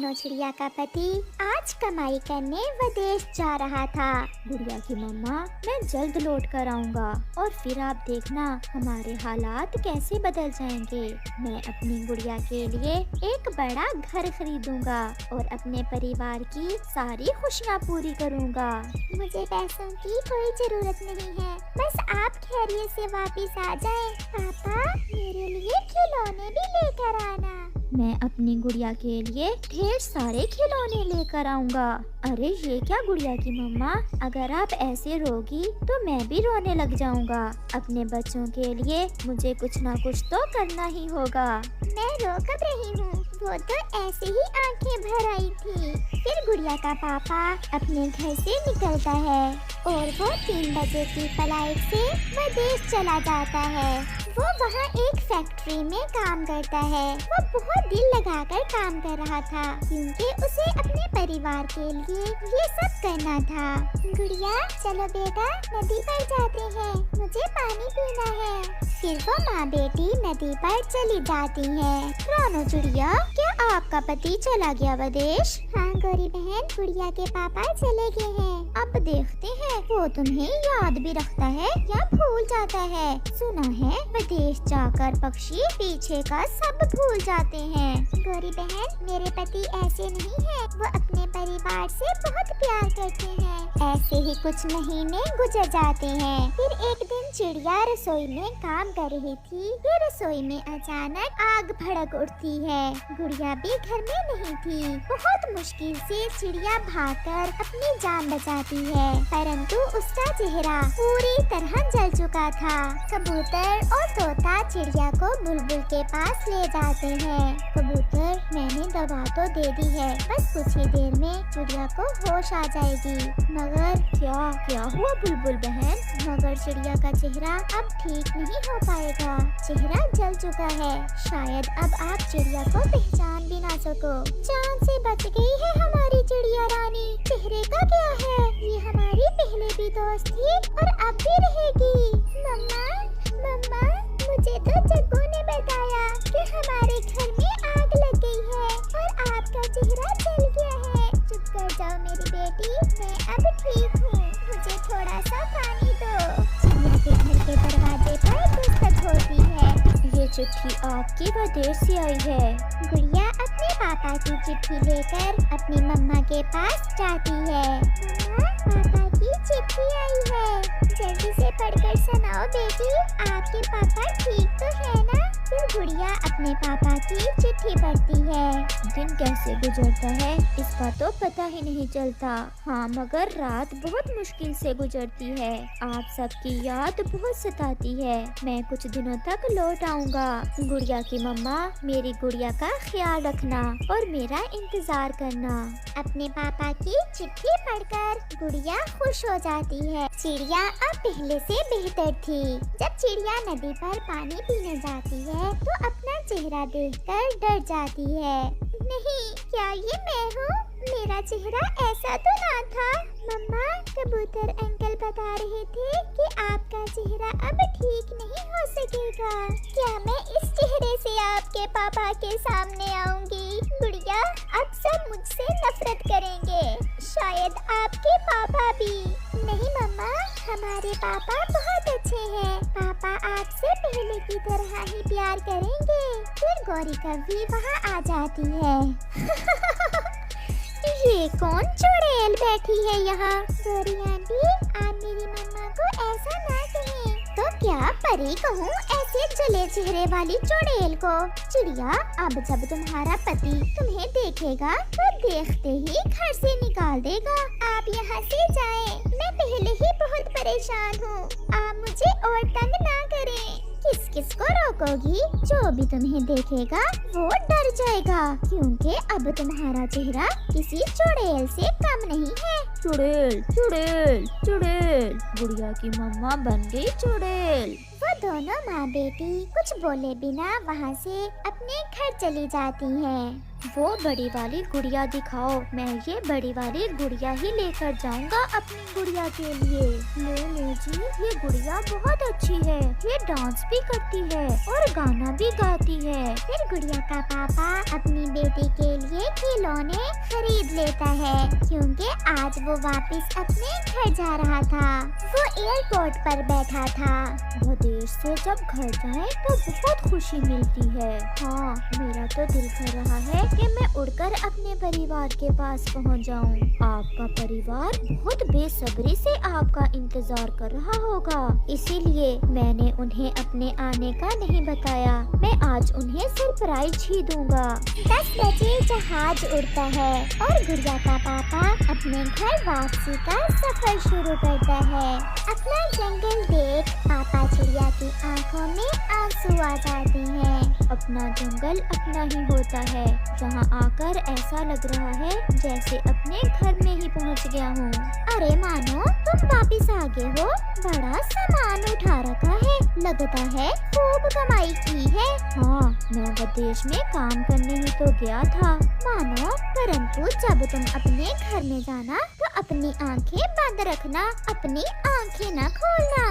नौचिड़िया का पति आज कमाई करने विदेश जा रहा था। गुड़िया की मम्मा, मैं जल्द लौट कर आऊँगा और फिर आप देखना हमारे हालात कैसे बदल जाएंगे। मैं अपनी गुड़िया के लिए एक बड़ा घर खरीदूंगा और अपने परिवार की सारी खुशियाँ पूरी करूँगा। मुझे पैसों की कोई जरूरत नहीं है, बस आप खैरियत से वापस आ जाएं। पापा, मेरे लिए खिलौने भी लेकर आना। मैं अपनी गुड़िया के लिए ढेर सारे खिलौने लेकर आऊँगा। अरे ये क्या गुड़िया की मम्मा, अगर आप ऐसे रोगी तो मैं भी रोने लग जाऊँगा। अपने बच्चों के लिए मुझे कुछ ना कुछ तो करना ही होगा। मैं रो कब रही हूँ, वो तो ऐसे ही आंखें भर आई थी। फिर गुड़िया का पापा अपने घर से निकलता है और वो 3 बजे की फ्लाइट से विदेश चला जाता है। वो वहाँ एक फैक्ट्री में काम करता है। वो बहुत दिल लगाकर काम कर रहा था क्योंकि उसे अपने परिवार के लिए ये सब करना था। गुड़िया, चलो बेटा, नदी पर जाते हैं, मुझे पानी पीना है। फिर वो माँ बेटी नदी पर चली जाती हैं। रानो चिड़िया, क्या आपका पति चला गया विदेश? हाँ गौरी बहन, गुड़िया के पापा चले गए हैं। अब देखते हैं वो तुम्हें याद भी रखता है या भूल जाता है। सुना है विदेश जाकर पक्षी पीछे का सब भूल जाते हैं। गौरी बहन, मेरे पति ऐसे नहीं है, वो अपने परिवार से बहुत प्यार करते हैं। ऐसे ही कुछ महीने गुजर जाते हैं। फिर एक दिन चिड़िया रसोई में काम कर रही थी कि रसोई में अचानक आग भड़क उठती है। गुड़िया भी घर में नहीं थी। बहुत मुश्किल से चिड़िया भागकर अपनी जान बचाती है, परंतु उसका चेहरा पूरी तरह जल चुका था। कबूतर और तोता चिड़िया को बुलबुल के पास ले जाते हैं। कबूतर, मैंने दवा तो दे दी है, बस कुछ ही देर में चिड़िया को होश आ जाएगी। मगर क्या हुआ बुलबुल बहन? मगर चिड़िया का चेहरा अब ठीक नहीं हो पाएगा। चेहरा जल चुका है, शायद अब आप चिड़िया को पहचान भी ना सको। जान से बच गई है हमारी चिड़िया रानी। चेहरे का क्या है, ये हमारी पहले भी दोस्त थी और अब भी रहेगी। मम्मा, मुझे तो जग्गू ने बताया कि हमारे घर में आग लग गई है और आपका चेहरा जल गया है। चुप कर जाओ मेरी बेटी, मैं अब ठीक हूँ, मुझे थोड़ा सा पानी दो। चिड़िया के घर के दरवाजे पर दस्तक होती है। ये चिट्ठी आपकी विदेश से आई है। गुड़िया अपने पापा की चिट्ठी लेकर अपनी मम्मा के पास जाती है। मम्मा, पापा की चिट्ठी आई है, जल्दी से पढ़कर सुनाओ बेटी, आपके पापा ठीक तो है ना? फिर गुड़िया अपने पापा की चिट्ठी पढ़ती है। दिन कैसे गुजरता है इसका तो पता ही नहीं चलता। हाँ, मगर रात बहुत मुश्किल से गुजरती है। आप सबकी याद बहुत सताती है। मैं कुछ दिनों तक लौट आऊँगा। गुड़िया की मम्मा, मेरी गुड़िया का ख्याल रखना और मेरा इंतजार करना। अपने पापा की चिट्ठी पढ़कर गुड़िया खुश हो जाती है। चिड़िया अब पहले से बेहतर थी। जब चिड़िया नदी पर पानी पीने जाती है तो अपना चेहरा देखकर डर जाती है। नहीं, क्या ये मैं हूँ? मेरा चेहरा ऐसा तो ना था। मम्मा, कबूतर अंकल बता रहे थे कि आपका चेहरा अब ठीक नहीं हो सकेगा। क्या मैं इस चेहरे से आपके पापा के सामने आऊंगी? गुड़िया, अब सब मुझसे नफरत करेंगे, शायद आपके पापा भी। नहीं मम्मा, हमारे पापा बहुत अच्छे हैं। पापा आपसे पहले की तरह ही प्यार करेंगे। फिर गौरी कभी वहाँ आ जाती है। ये कौन चुड़ैल बैठी है यहाँ? गौरी आंटी, आप मेरी मम्मा को ऐसा ना कहें। तो क्या परी कहूँ ऐसे जले चेहरे वाली चुड़ैल को? चिड़िया, अब जब तुम्हारा पति तुम्हें देखेगा तो देखते ही घर से निकाल देगा। आप यहाँ से जाएं, मैं पहले ही बहुत परेशान हूँ। आप मुझे और तंग ना करें। किस किस को रोकोगी? जो भी तुम्हें देखेगा वो डर जाएगा, क्योंकि अब तुम्हारा चेहरा किसी चुड़ैल से कम नहीं है। चुड़ैल, चुड़ैल, चुड़ैल, गुड़िया की मम्मा बन गई चुड़ैल। वो दोनों माँ बेटी कुछ बोले बिना वहाँ से अपने घर चली जाती हैं। वो बड़ी वाली गुड़िया दिखाओ। मैं ये बड़ी वाली गुड़िया ही लेकर जाऊंगा अपनी गुड़िया के लिए। ले जी, ये गुड़िया बहुत अच्छी है। ये डांस भी करती है और गाना भी गाती है। फिर गुड़िया का पापा अपनी बेटी के लिए खिलौने खरीद लेता है, क्योंकि आज वो वापस अपने घर जा रहा था। वो एयरपोर्ट पर बैठा था। विदेश से जब घर जाए तो बहुत खुशी मिलती है। हाँ, मेरा तो दिल कर रहा है कि मैं उड़कर अपने परिवार के पास पहुंच जाऊं। आपका परिवार बहुत बेसब्री से आपका इंतजार कर रहा होगा, इसीलिए मैंने उन्हें अपने आने का नहीं बताया। मैं आज उन्हें सरप्राइज ही दूंगा। 10 बजे जहाज उड़ता है और गुड़िया का पापा अपने घर वापसी का सफर शुरू करता है। अपना जंगल देख पापा चिड़िया की आंखों में आंसू आ जाते हैं। अपना जंगल अपना ही होता है। यहाँ आकर ऐसा लग रहा है जैसे अपने घर में ही पहुँच गया हूँ। अरे मानो तुम वापिस आ गए हो। बड़ा सामान उठा रखा है, लगता है खूब कमाई की है। हाँ, मैं विदेश में काम करने ही तो गया था मानो, परंतु जब तुम अपने घर में जाना तो अपनी आंखें बंद रखना, अपनी आंखें न खोलना।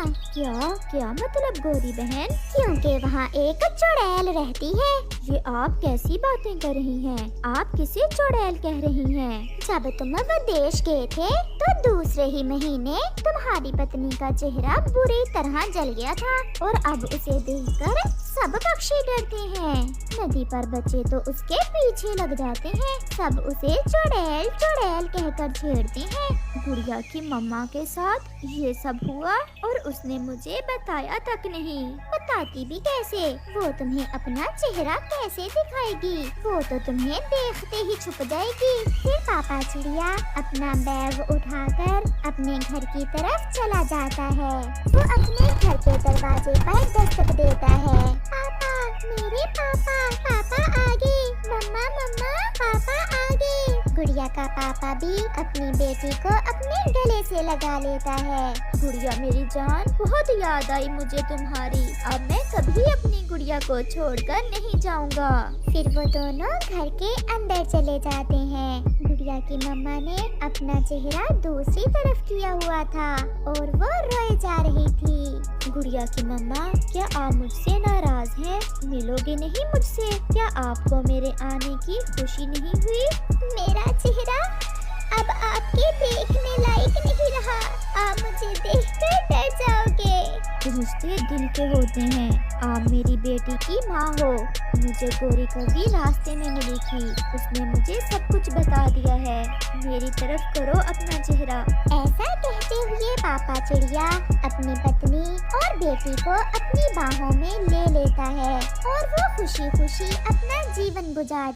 क्या मतलब गोरी बहन? क्योंकि वहाँ एक चुड़ैल रहती है। ये आप कैसी बातें कर रही हैं? आप किसे चुड़ैल कह रही हैं? जब तुम विदेश गए थे तो दूसरे ही महीने तुम्हारी पत्नी का चेहरा बुरी तरह जल गया था और अब उसे देखकर सब पक्षी डरते हैं। नदी पर बच्चे तो उसके पीछे लग जाते हैं। सब उसे चुड़ैल चुड़ैल कहकर छेड़ते हैं। गुड़िया की मम्मा के साथ ये सब हुआ और उसने मुझे बताया तक नहीं। बताती भी कैसे? वो तुम्हें अपना चेहरा कैसे दिखाएगी? वो तो तुम्हें देखते ही छुप जाएगी। फिर पापा चिड़िया अपना बैग उठाकर अपने घर की तरफ चला जाता है। वो अपने घर के दरवाजे पर दस्तक देता है। पापा, मेरे पापा, पापा आ गए। मम्मा मम्मा, पापा आ गए। गुड़िया का पापा भी अपनी बेटी को अपने गले से लगा लेता है। गुड़िया मेरी जान, बहुत याद आई मुझे तुम्हारी। अब मैं कभी अपनी गुड़िया को छोड़कर नहीं जाऊंगा। फिर वो दोनों घर के अंदर चले जाते हैं। गुड़िया की मम्मा ने अपना चेहरा दूसरी तरफ किया हुआ था और वो रोए जा रही थी। गुड़िया की मम्मा, क्या आप मुझसे नाराज हैं? मिलोगे नहीं मुझसे? क्या आपको मेरे आने की खुशी नहीं हुई? मेरा चेहरा अब आपके देखने लायक नहीं रहा। आप मुझे देखकर डर जाओगे। रिश्ते दिल के होते हैं। आप मेरी बेटी की माँ हो। मुझे गोरी कभी रास्ते में मिली थी, उसने मुझे सब कुछ बता दिया है। मेरी तरफ करो अपना चेहरा। ऐसा कहते हुए पापा चिड़िया अपनी पत्नी और बेटी को अपनी बाहों में ले लेता है और वो खुशी खुशी अपना जीवन गुजार